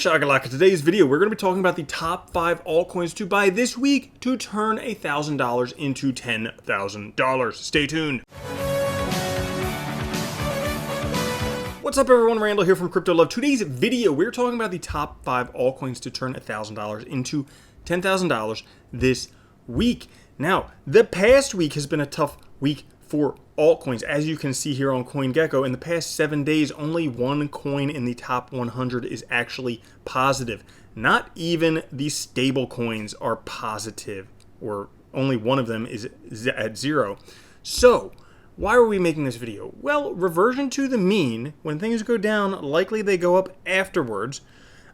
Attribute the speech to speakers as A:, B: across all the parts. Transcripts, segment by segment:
A: Shakalaka. Today's video, we're going to be talking about the top 5 altcoins to buy this week to turn $1,000 into $10,000. Stay tuned. What's up everyone, Randall here from Crypto Love. Today's video, we're talking about the top 5 altcoins to turn $1,000 into $10,000 this week. Now, the past week has been a tough week for altcoins. As you can see here on CoinGecko, in the past 7 days, only one coin in the top 100 is actually positive. Not even the stable coins are positive, or only one of them is at zero. So, why are we making this video? Well, reversion to the mean, when things go down, likely they go up afterwards.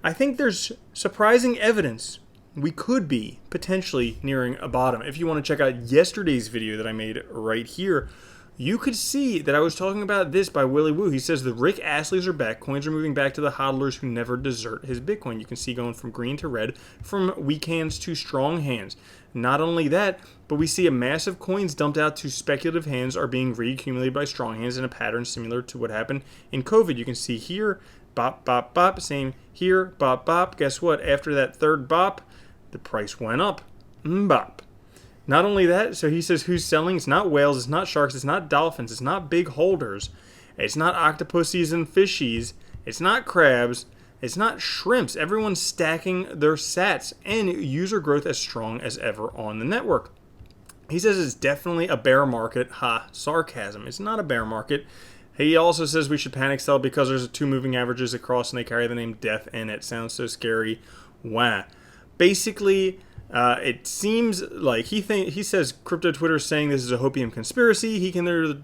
A: I think there's surprising evidence we could be potentially nearing a bottom. If you want to check out yesterday's video that I made right here, you could see that I was talking about this by Willy Woo. He says the Rick Astleys are back. Coins are moving back to the hodlers who never desert his Bitcoin. You can see going from green to red, from weak hands to strong hands. Not only that, but we see a massive coins dumped out to speculative hands are being reaccumulated by strong hands in a pattern similar to what happened in COVID. You can see here, bop, bop, bop, same here, bop, bop. Guess what? After that third bop, the price went up. Bop. Not only that, so he says who's selling? It's not whales, it's not sharks, it's not dolphins, it's not big holders, it's not octopuses and fishies, it's not crabs, it's not shrimps. Everyone's stacking their sats and user growth as strong as ever on the network. He says it's definitely a bear market. Ha, sarcasm. It's not a bear market. He also says we should panic sell because there's 2 moving averages across and they carry the name death in it. Sounds so scary. Wah. Basically, it seems like he says crypto Twitter is saying this is a hopium conspiracy. He can neither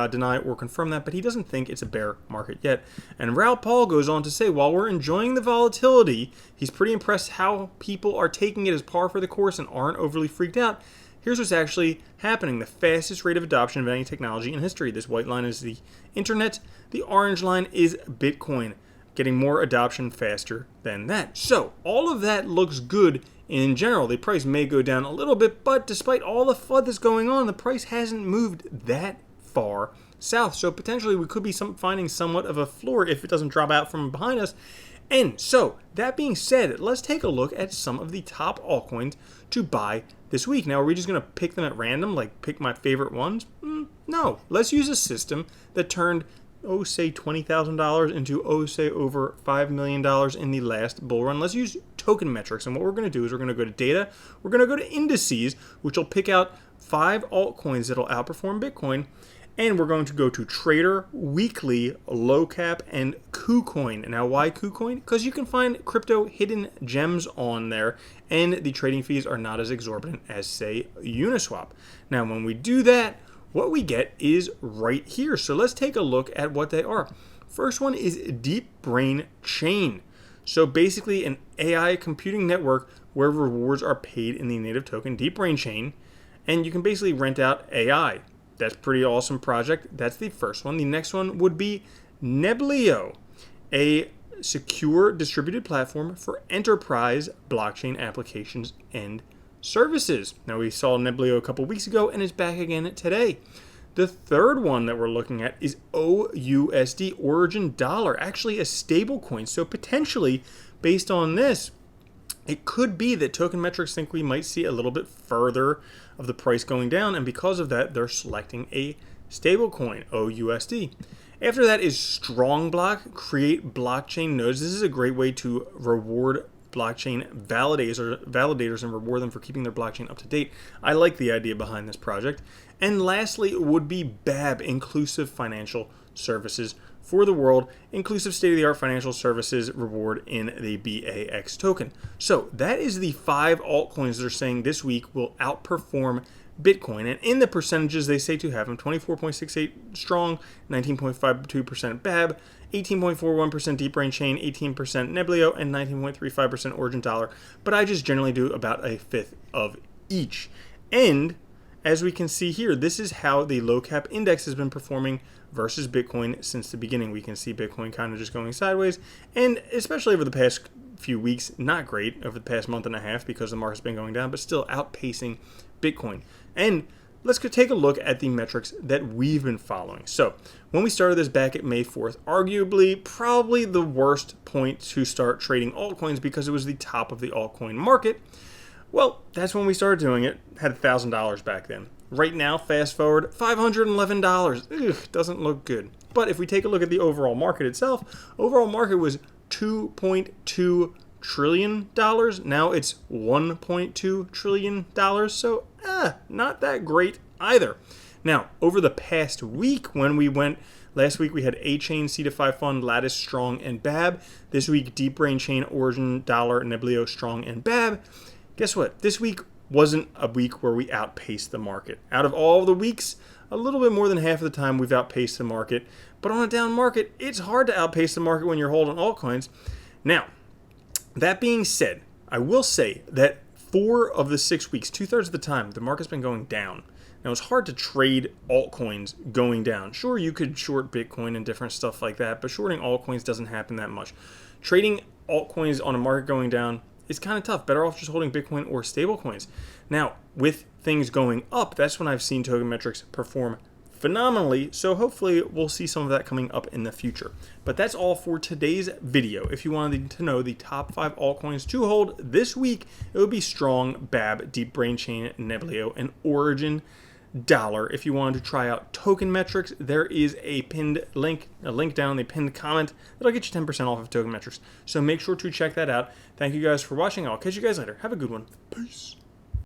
A: deny or confirm that, but he doesn't think it's a bear market yet. And Raoul Paul goes on to say, while we're enjoying the volatility, he's pretty impressed how people are taking it as par for the course and aren't overly freaked out. Here's what's actually happening. The fastest rate of adoption of any technology in history. This white line is the internet. The orange line is Bitcoin. Getting more adoption faster than that. So all of that looks good in general. The price may go down a little bit, but despite all the FUD that's going on, the price hasn't moved that far south. So potentially we could be finding somewhat of a floor if it doesn't drop out from behind us. And so that being said, let's take a look at some of the top altcoins to buy this week. Now, are we just going to pick them at random, like pick my favorite ones? No. Let's use a system that turned say $20,000 into say over $5 million in the last bull run. Let's use token metrics, and what we're going to do is we're going to go to data, we're going to go to indices, which will pick out 5 altcoins that'll outperform Bitcoin, and we're going to go to Trader, Weekly, Low Cap, and KuCoin. Now, why KuCoin? Because you can find crypto hidden gems on there, and the trading fees are not as exorbitant as, say, Uniswap. Now, when we do that, what we get is right here. So let's take a look at what they are. First one is Deep Brain Chain. So basically an AI computing network where rewards are paid in the native token Deep Brain Chain. And you can basically rent out AI. That's a pretty awesome project. That's the first one. The next one would be Neblio, a secure distributed platform for enterprise blockchain applications and services. Now, we saw Neblio a couple weeks ago and it's back again today. The third one that we're looking at is OUSD, Origin Dollar, actually a stable coin. So potentially, based on this, it could be that token metrics think we might see a little bit further of the price going down, and because of that, they're selecting a stable coin, OUSD. After that is Strongblock, create blockchain nodes. This is a great way to reward blockchain validators and reward them for keeping their blockchain up to date. I like the idea behind this project. And lastly would be BAB, Inclusive Financial Services for the world, inclusive state-of-the-art financial services reward in the BAX token. So that is the 5 altcoins that are saying this week will outperform Bitcoin. And in the percentages, they say to have them 24.68 strong, 19.52% BAB, 18.41% Deep Brain Chain, 18% Neblio, and 19.35% Origin Dollar. But I just generally do about a fifth of each. And as we can see here, this is how the low cap index has been performing versus Bitcoin since the beginning. We can see Bitcoin kind of just going sideways, and especially over the past few weeks, not great over the past month and a half because the market's been going down, but still outpacing Bitcoin. And let's go take a look at the metrics that we've been following. So when we started this back at May 4th, arguably probably the worst point to start trading altcoins because it was the top of the altcoin market. Well, that's when we started doing it. Had $1,000 back then. Right now, fast forward, $511. Ugh, doesn't look good. But if we take a look at the overall market itself, overall market was $2.2 trillion. Now it's $1.2 trillion. So, not that great either. Now, over the past week, when we went, last week we had A-Chain, C2FI Fund, Lattice, Strong, and BAB. This week, Deep Brain Chain, Origin, Dollar, Neblio, Strong, and BAB. Guess what? This week wasn't a week where we outpaced the market. Out of all of the weeks, a little bit more than half of the time we've outpaced the market. But on a down market, it's hard to outpace the market when you're holding altcoins. Now, that being said, I will say that 4 of the 6 weeks, 2/3 of the time, the market's been going down. Now, it's hard to trade altcoins going down. Sure, you could short Bitcoin and different stuff like that, but shorting altcoins doesn't happen that much. Trading altcoins on a market going down, it's kind of tough. Better off just holding Bitcoin or stablecoins. Now, with things going up, that's when I've seen token metrics perform phenomenally. So hopefully we'll see some of that coming up in the future. But that's all for today's video. If you wanted to know the top 5 altcoins to hold this week, it would be Strong, BAB, Deep Brain Chain, Neblio, and Origin, Dollar. If you wanted to try out token metrics, there is a pinned link, down in the pinned comment that'll get you 10% off of token metrics. So make sure to check that out. Thank you guys for watching. I'll catch you guys later. Have a good one. Peace.